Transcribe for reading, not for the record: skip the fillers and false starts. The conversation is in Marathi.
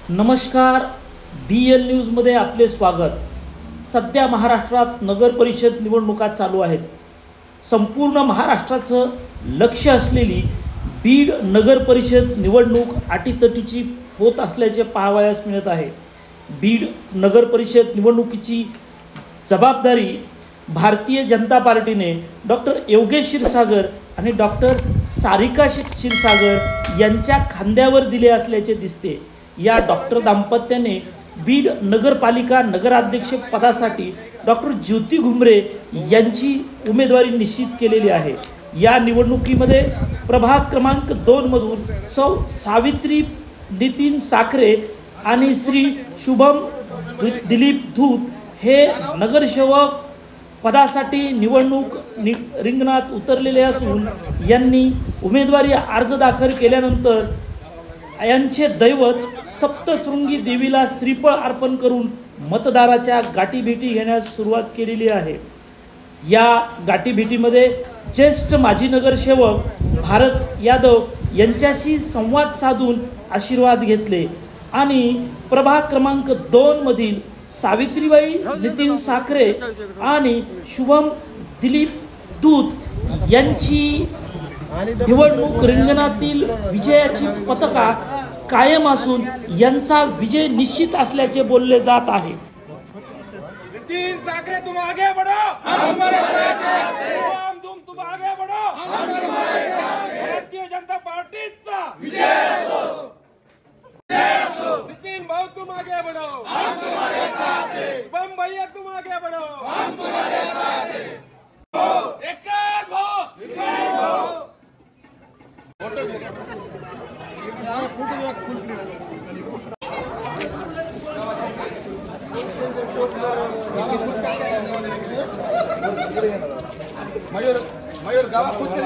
नमस्कार, BL न्यूजमध्ये आपले स्वागत। सध्या महाराष्ट्रात नगर परिषद निवडणुका चालू आहेत। संपूर्ण महाराष्ट्राचं लक्ष असलेली बीड नगर परिषद निवडणूक अटीतटीची होत असल्याचे पाहावयास मिळत आहे। बीड नगर परिषद निवडणुकीची जबाबदारी भारतीय जनता पार्टीने डॉक्टर योगेश क्षीरसागर आणि डॉक्टर सारिका क्षीरसागर यांच्या खांद्यावर दिले असल्याचे दिसते। या डॉक्टर दाम्पत्याने बीड नगरपालिका नगराध्यक्ष पदासाठी डॉक्टर ज्योती घुमरे यांची उमेदवारी निश्चित केलेली आहे। या निवडणुकीमध्ये प्रभाग क्रमांक 2 मधून सौ सावित्री नितीन साखरे आणि श्री शुभम दिलीप धूत हे नगरसेवक पदासाठी निवडणूक रिंगणात उतरलेले असून यांनी उमेदवारी अर्ज दाखल केल्यानंतर यांचे दैवत सप्तशृंगी देवीला श्रीफळ अर्पण करून मतदाराच्या गाठीभेटी घेण्यास सुरुवात केलेली आहे। या गाठीभेटीमध्ये ज्येष्ठ माजी नगरसेवक भारत यादव यांच्याशी संवाद साधून आशीर्वाद घेतले आणि प्रभाग क्रमांक 2 मधील सावित्रीबाई नितीन साखरे आणि शुभम दिलीप धूत यांची निवडणूक रिंगणातील विजयाची पताका कायम असून यांचा विजय निश्चित असल्याचे बोलले जात आहे। नितीन साखरे तुम आगे बढ़ो, हम तुम्हारे साथ हैं। तुम आगे बढ़ो, हम तुम्हारे साथ हैं। भारतीय जनता पार्टीचा विजय असो, विजय असो। नितीन भाऊ तुम आगे बढ़ो, हम तुम्हारे साथ हैं। शुभम भैया तुम आगे बढ़ो, हम तुम्हारे साथ हैं। एक भाऊ मयूर गावा खुद चल